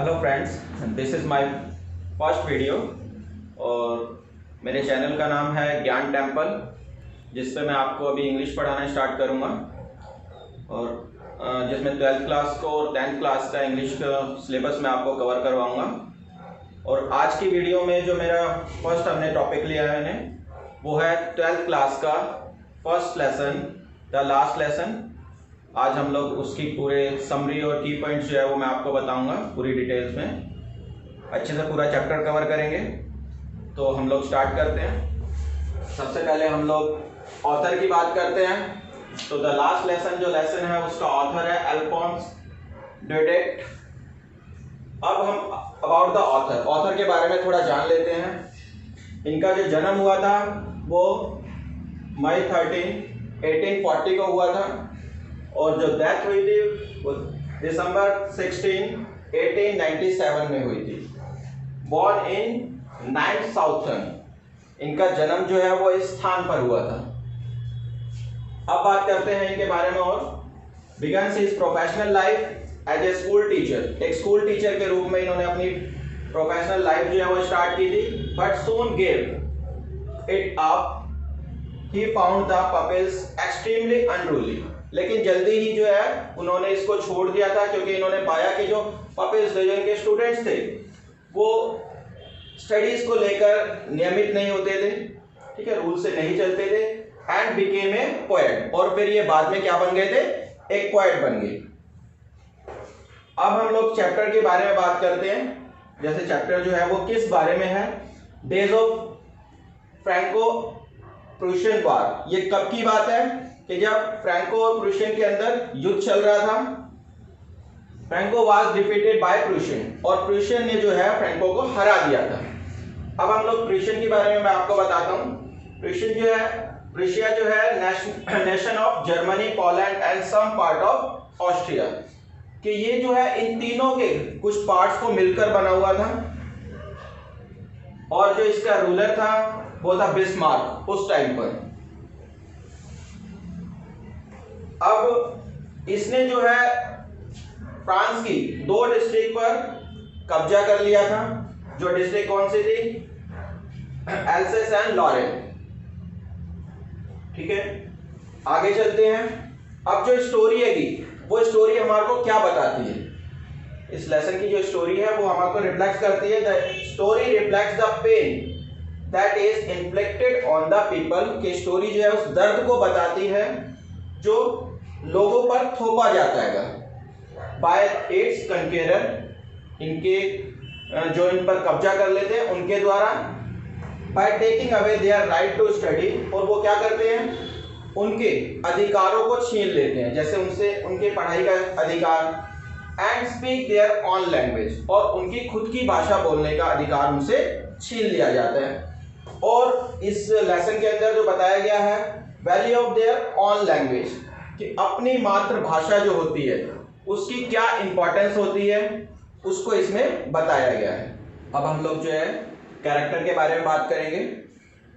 Hello friends, this is my first video और मेरे channel का नाम है ज्ञान टेम्पल, जिस पे मैं आपको अभी इंग्लिश पढ़ाना स्टार्ट करूँगा और जिसमें 12th क्लास को और 10th क्लास का इंग्लिश का सिलेबस मैं आपको कवर करवाऊँगा। और आज की वीडियो में जो मेरा फर्स्ट हमने टॉपिक लिया है वो है 12th क्लास का first lesson, the last lesson. आज हम लोग उसकी पूरे समरी और की पॉइंट्स जो है वो मैं आपको बताऊंगा पूरी डिटेल्स में, अच्छे से पूरा चैप्टर कवर करेंगे। तो हम लोग स्टार्ट करते हैं। सबसे पहले हम लोग ऑथर की बात करते हैं। तो द लास्ट लेसन जो लेसन है उसका ऑथर है अल्फोंस ड्यूडेक्ट। अब हम अबाउट द ऑथर के बारे में थोड़ा जान लेते हैं। इनका जो जन्म हुआ था वो मई 13, 1840 को हुआ था और जो डेथ हुई थी वो दिसंबर 16, 1897 में हुई थी। बॉर्न इन 9 साउथर्न, इनका जन्म जो है वो इस स्थान पर हुआ था। अब बात करते हैं इनके बारे में और begins his professional life as a school teacher. एक स्कूल टीचर के रूप में इन्होंने अपनी प्रोफेशनल लाइफ जो है वो स्टार्ट की थी, but soon give it up. He found the pupils extremely unruly. लेकिन जल्दी ही जो है उन्होंने इसको छोड़ दिया था, क्योंकि इन्होंने पाया कि जो पपिल्स थे, जो इनके स्टूडेंट्स थे, वो स्टडीज को लेकर नियमित नहीं होते थे, ठीक है, रूल से नहीं चलते थे। एंड बिकेम ए पोएट, और फिर ये बाद में क्या बन गए थे, एक पोएट बन गए। अब हम लोग चैप्टर के बारे में बात करते हैं। जैसे चैप्टर जो है वो किस बारे में है, डेज ऑफ फ्रैंको प्रूशियन वार। ये कब की बात है कि जब फ्रैंको और प्रूशियन के अंदर युद्ध चल रहा था। Franco was defeated by Prussian, और प्रूशियन ने जो है फ्रैंको को हरा दिया था। अब हम लोग प्रूशियन के बारे में मैं आपको बताता हूँ। प्रूशिया जो है nation of Germany, Poland and some part of Austria, कि ये जो है इन तीनों के कुछ पार्ट्स को मिलकर बना हुआ था। और जो इसका रूलर था वो था बिस्मार्क उस टाइम पर। अब इसने जो है फ्रांस की 2 डिस्ट्रिक्ट पर कब्जा कर लिया था। जो डिस्ट्रिक्ट कौन सी थी, एल्सेस एंड लॉरेन, ठीक है। आगे चलते हैं। अब जो स्टोरी है वो स्टोरी हमारे को क्या बताती है, इस लेसन की जो स्टोरी है वो हमारे को रिफ्लेक्ट करती है। The story reflects the pain that is inflicted on the people. कि स्टोरी जो है उस दर्द को बताती है जो लोगों पर थोपा जाता है बाय इट्स कंक्वेरर, इनके जो इन पर कब्जा कर लेते हैं उनके द्वारा। By taking away their right to study, और वो क्या करते हैं, उनके अधिकारों को छीन लेते हैं, जैसे उनसे उनके पढ़ाई का अधिकार। And speak their on language, और उनकी खुद की भाषा बोलने का अधिकार उनसे छीन लिया जाता है। और इस लेसन के अंदर जो बताया गया है value of their on language, कि अपनी मातृभाषा जो होती है उसकी क्या इंपॉर्टेंस होती है, उसको इसमें बताया गया है। अब हम लोग जो है कैरेक्टर के बारे में बात करेंगे।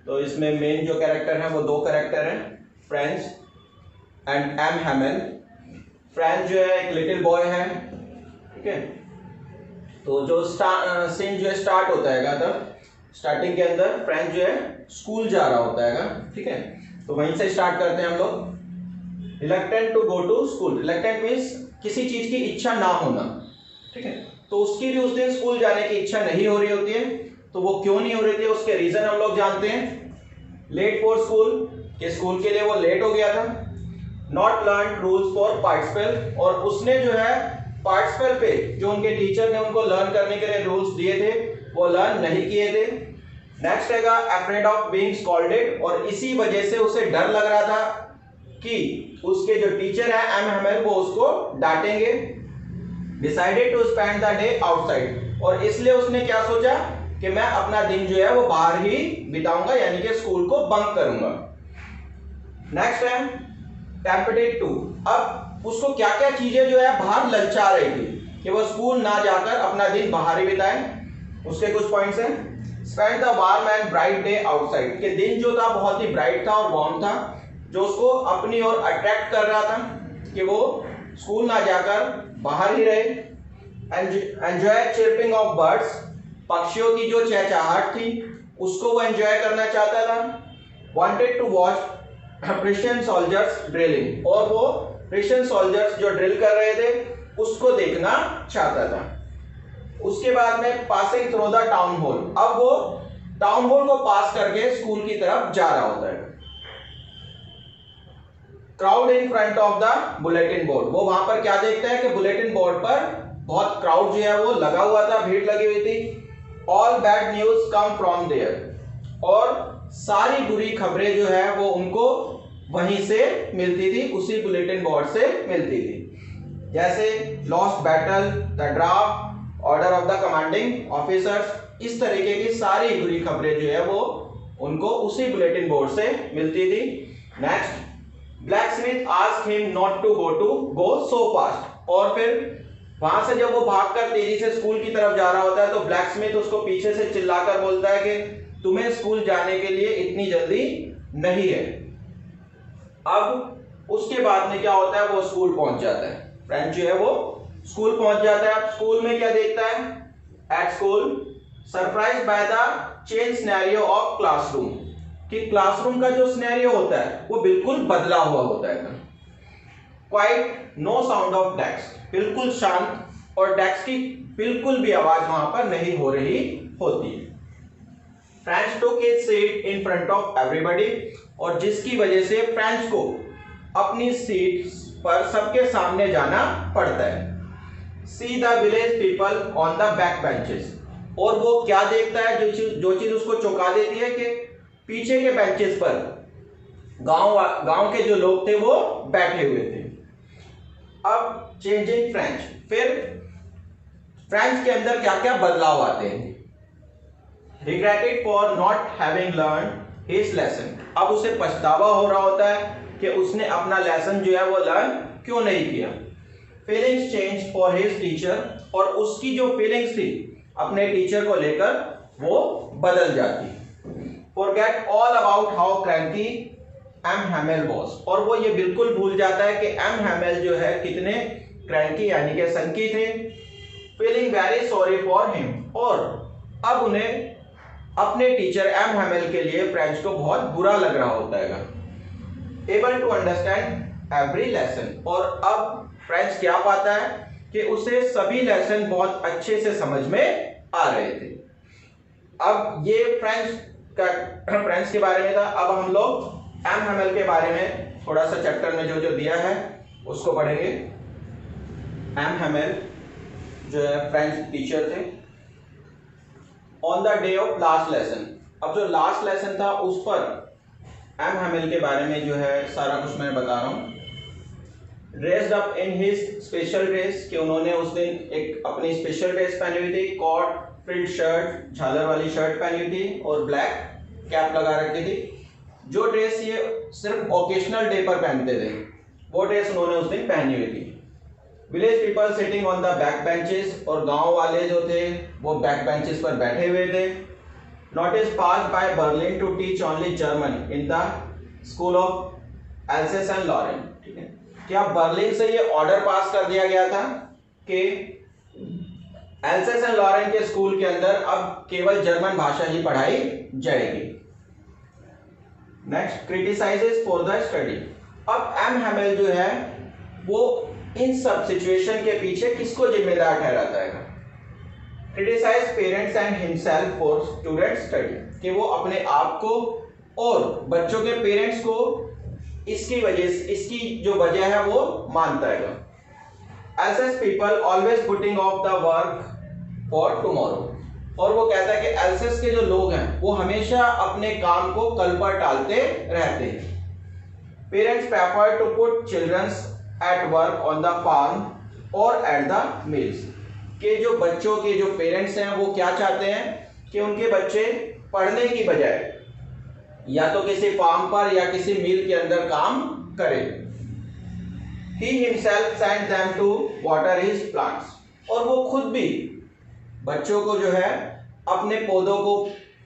तो इसमें मेन जो कैरेक्टर है वो 2 कैरेक्टर हैं, फ्रेंच एंड एम हैमन। फ्रेंच जो है एक लिटिल बॉय है, ठीक है। तो जो सीन जो है स्टार्ट होता है तब स्टार्टिंग के अंदर फ्रेंच जो है स्कूल जा रहा होता है, ठीक है। तो वहीं से स्टार्ट करते हैं हम लोग। Reluctant to go to school. Reluctant means किसी चीज की इच्छा ना होना, ठीक है। तो उसकी भी उस दिन स्कूल जाने की इच्छा नहीं हो रही होती है। तो वो क्यों नहीं हो रही थी, उसके रीजन हम लोग जानते हैं। लेट फॉर स्कूल, के स्कूल के लिए वो लेट हो गया था। Not learn rules for participle, और उसने जो है पार्टिसिपल पे जो उनके टीचर ने उनको लर्न करने के लिए रूल्स दिए थे वो लर्न नहीं किए थे। नेक्स्ट हैगा अफ्रेड ऑफ बीइंग स्कॉल्डेड, और इसी वजह से उसे डर लग रहा था कि उसके जो टीचर है एम हैमन वो उसको डांटेंगे। Decided to spend the day outside, और इसलिए उसने क्या सोचा कि मैं अपना दिन जो है वो बाहर ही बिताऊंगा, यानी कि स्कूल को बंक करूंगा। नेक्स्ट है टेम्पटेड टू। अब उसको क्या क्या चीजें जो है बाहर ललचा रही थी कि वो स्कूल ना जाकर अपना दिन बाहर ही बिताए। उसके कुछ पॉइंट्स हैं। Spend the warm and bright day outside, के दिन जो था बहुत ही ब्राइट था और वार्म था, जो उसको अपनी ओर अट्रैक्ट कर रहा था कि वो स्कूल ना जाकर बाहर ही रहे। एंजॉय चिर्पिंग ऑफ बर्ड्स, पक्षियों की जो चहचहाहट थी उसको वो एंजॉय करना चाहता था। Wanted to watch Prussian soldiers drilling, और वो प्रिशियन सोल्जर्स जो ड्रिल कर रहे थे उसको देखना चाहता था। उसके बाद में passing through the town hall, अब वो टाउन हॉल को पास करके स्कूल की तरफ जा रहा होता है। Crowd in front of the bulletin board, वो वहां पर क्या देखता है कि बुलेटिन बोर्ड पर बहुत क्राउड जो है वो लगा हुआ था, भीड़ लगी हुई थी। All bad news come from there, और सारी बुरी खबरें जो है वो उनको वहीं से मिलती थी, उसी बुलेटिन बोर्ड से मिलती थी। जैसे lost battle, the draft, order of the commanding officers, इस तरीके की सारी बुरी खबरें जो है वो उनको उसी बुलेटिन बोर्ड से मिलती थी। Next, blacksmith asked him not to go so fast, और फिर वहां से जब वो भागकर तेजी से स्कूल की तरफ जा रहा होता है तो ब्लैकस्मिथ उसको पीछे से चिल्लाकर बोलता है कि तुम्हें स्कूल जाने के लिए इतनी जल्दी नहीं है। अब उसके बाद में क्या होता है, वो स्कूल पहुंच जाता है। फ्रेंच जो है वो स्कूल पहुंच जाता है। अब स्कूल में क्या देखता है, at school surprise by the change scenario of classroom, कि क्लासरूम का जो सिनेरियो होता है वो बिल्कुल बदला हुआ होता है। Quiet no sound of desk, बिल्कुल शांत, और डेस्क की बिल्कुल भी आवाज वहां पर नहीं हो रही होती है। French took his seat in front of everybody, और जिसकी वजह से फ्रेंच को अपनी सीट पर सबके सामने जाना पड़ता है। See the village people on the back benches, और वो क्या देखता है, जो चीज उसको चौंका देती है कि पीछे के बेंचेस पर गांव के जो लोग थे वो बैठे हुए थे। अब चेंजिंग फ्रेंच, फिर फ्रेंच के अंदर क्या क्या बदलाव आते हैं। Regretted for not having learn his lesson, अब उसे पछतावा हो रहा होता है कि उसने अपना लेसन जो है वो लर्न क्यों नहीं किया। Feelings change for his teacher, और उसकी जो फीलिंग्स थी अपने टीचर को लेकर वो बदल जाती। Forget all about how cranky M Hamel was, और वो ये बिल्कुल भूल जाता है कि एम हैमेल जो है कितने क्रैंकी यानी कि सनकी थे। Feeling very sorry for him, और अब उन्हें अपने टीचर एम हैमेल के लिए फ्रेंच को बहुत बुरा लग रहा होता है। Able to understand every lesson, और अब फ्रेंच क्या पाता है कि उसे सभी लेसन बहुत अच्छे से समझ में आ रहे थे। अब ये फ्रेंच के बारे में था। अब हम लोग एम हैमेल के बारे में थोड़ा सा चैप्टर में जो दिया है उसको पढ़ेंगे। एम हैमेल जो है फ्रेंच टीचर थे। On the day of last lesson, अब जो लास्ट लेसन था उस पर एम हैमेल के बारे में जो है सारा कुछ मैं बता रहा हूँ। Dressed up in his special dress, कि उन्होंने उस दिन एक अपनी स्पेशल ड्रेस पहनी हुई थी। कॉट फ्रिल्ड शर्ट, झालर वाली शर्ट पहनी हुई थी, और ब्लैक कैप लगा रखी थी। जो ड्रेस ये सिर्फ ओकेशनल डे पर पहनते थे वो ड्रेस उन्होंने उस दिन पहनी हुई थी। Village people sitting on the back benches, और गांव वाले जो थे वो बैक बेंचेस पर बैठे हुए थे। Notice pass by Berlin to teach only German in the school of Alsace and Lorraine, ठीक है। क्या बर्लिन से ये ऑर्डर पास कर दिया गया था कि एल्सेस एंड लॉरेन के स्कूल के अंदर अब केवल जर्मन भाषा ही पढ़ाई जाएगी। Next, criticises for the study, अब एम हैमेल जो है वो इन सब सिचुएशन के पीछे किसको जिम्मेदार ठहराता है। Criticise parents and himself for student study, कि वो अपने आप को और बच्चों के पेरेंट्स को इसकी जो वजह है वो मानता है। Else's people always putting of the work for tomorrow, और वो कहता है कि एल्सेस के जो लोग हैं वो हमेशा अपने काम को कल पर टालते रहते हैं। Parents prefer to put childrens at work on the farm और एट द मिल्स, के जो बच्चों के जो पेरेंट्स हैं वो क्या चाहते हैं कि उनके बच्चे पढ़ने की बजाय या तो किसी फार्म पर या किसी मिल के अंदर काम करें। He himself sent them to water his plants, और वो खुद भी बच्चों को जो है अपने पौधों को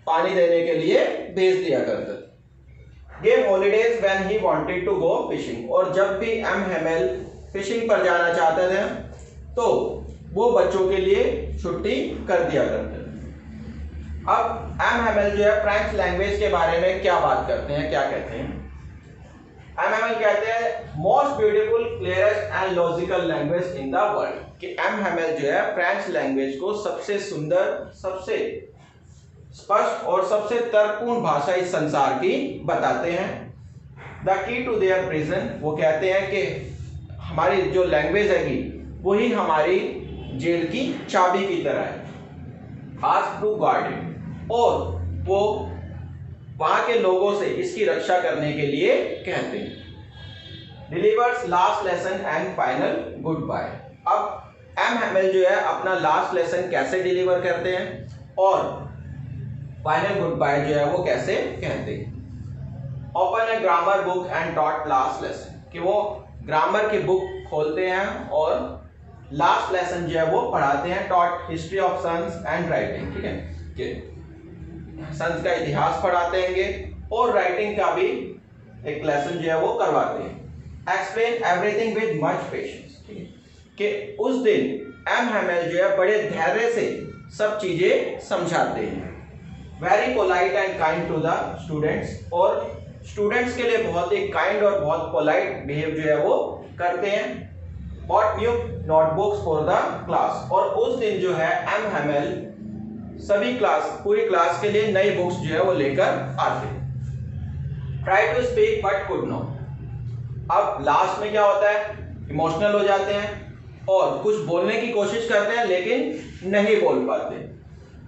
पानी देने के लिए भेज दिया करता था। Gave holidays when he wanted to go fishing, और जब भी एम हैमेल फिशिंग पर जाना चाहते थे तो वो बच्चों के लिए छुट्टी कर दिया करते थे। अब एम हैमेल जो है फ्रेंच लैंग्वेज के बारे में क्या बात करते हैं, क्या कहते हैं? एम हैमेल कहते हैं most beautiful, clearest and logical language in the world, कि एम हैमेल जो है फ्रेंच लैंग्वेज को सबसे सुंदर, सबसे स्पष्ट और सबसे तर्कपूर्ण भाषा इस संसार की बताते हैं। The key to their prison, वो कहते हैं कि हमारी जो लैंग्वेज है वही हमारी जेल की चाबी की तरह है। आस्क टू गार्ड इट, और वो वहां के लोगों से इसकी रक्षा करने के लिए कहते हैं। Delivers last lesson and final goodbye. अब एम हैमेल जो है अपना लास्ट लेसन कैसे डिलीवर करते हैं और फाइनल गुड बाय जो है वो कैसे कहते हैं? Open A grammar book and taught last lesson, कि वो ग्रामर की बुक खोलते हैं और लास्ट लेसन जो है वो पढ़ाते हैं। Taught history of sons and writing, ठीक है, कि सन्स का इतिहास पढ़ाते हैं और राइटिंग का भी एक लेसन जो है वो करवाते हैं। Explain everything with much patience, ठीक है, कि उस दिन एम हैमेल जो है बड़े धैर्य से सब चीजें समझाते हैं। Very polite and kind to the students, और स्टूडेंट्स के लिए बहुत ही काइंड और बहुत पोलाइट बिहेव जो है वो करते हैं। Bought new notebooks for the class, और उस दिन जो है एम हैमेल सभी क्लास, पूरी क्लास के लिए नई बुक्स जो है वो लेकर आते हैं। Try to speak but could not. अब लास्ट में क्या होता है, इमोशनल हो जाते हैं और कुछ बोलने की कोशिश करते हैं लेकिन नहीं बोल पाते।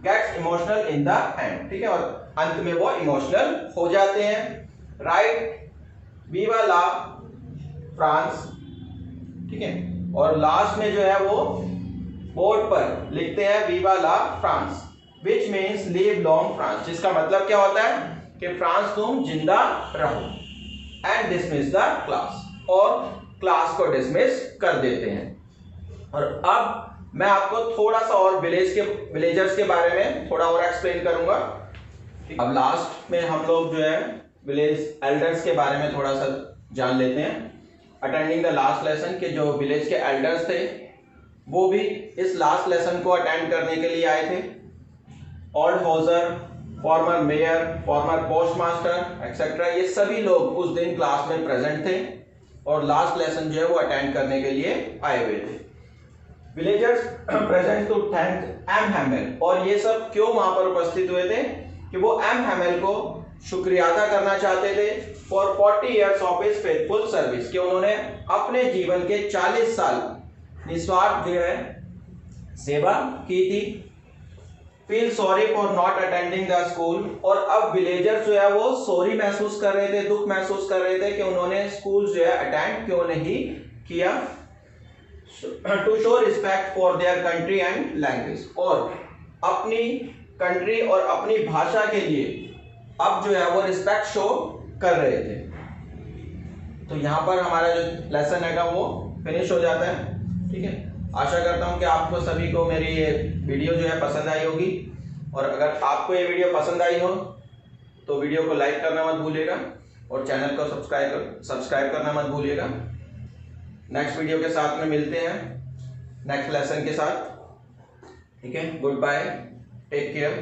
Gets emotional in the end, ठीक है, और अंत में वो इमोशनल हो जाते हैं। राइट वीवा ला फ्रांस, ठीक है, और लास्ट में जो है वो बोर्ड पर लिखते हैं वीवा ला France, which means live long France, जिसका मतलब क्या होता है कि फ्रांस तुम जिंदा रहो। एंड डिसमिस द क्लास, और क्लास को डिसमिस कर देते हैं। और अब मैं आपको थोड़ा सा और विलेजर्स के बारे में थोड़ा और एक्सप्लेन करूंगा। अब लास्ट में हम लोग जो है विलेज एल्डर्स के बारे में थोड़ा सा जान लेते हैं। अटेंडिंग द लास्ट लेसन, के जो विलेज के एल्डर्स थे वो भी इस लास्ट लेसन को अटेंड करने के लिए आए थे। Old Hauser, former mayor, former postmaster etcetera, ये सभी लोग उस दिन क्लास में प्रेजेंट थे और लास्ट लेसन जो है वो अटेंड करने के लिए आए हुए थे। Villagers present to thank M Hamel, और ये सब क्यों वहां पर उपस्थित हुए थे कि वो एम हैमेल को शुक्रिया अदा करना चाहते थे for 40 years of his faithful service, कि उन्होंने अपने जीवन के 40 साल निस्वार्थ जो है सेवा की थी। Feel sorry for not attending the school, और अब विलेजर्स जो है वो सॉरी महसूस कर रहे थे, दुख महसूस कर रहे थे कि उन्होंने स्कूल जो है अटेंड क्यों नहीं किया। To show respect for their country and language, और अपनी कंट्री और अपनी भाषा के लिए अब जो है वो रिस्पेक्ट शो कर रहे थे। तो यहाँ पर हमारा जो लेसन है वो फिनिश हो जाता है, ठीक है। आशा करता हूँ कि आपको सभी को मेरी ये वीडियो जो है पसंद आई होगी, और अगर आपको ये वीडियो पसंद आई हो तो वीडियो को लाइक करना मत भूलिएगा और चैनल को सब्सक्राइब करना मत भूलिएगा। नेक्स्ट वीडियो के साथ में मिलते हैं, नेक्स्ट लेसन के साथ, ठीक है। Good bye, take care.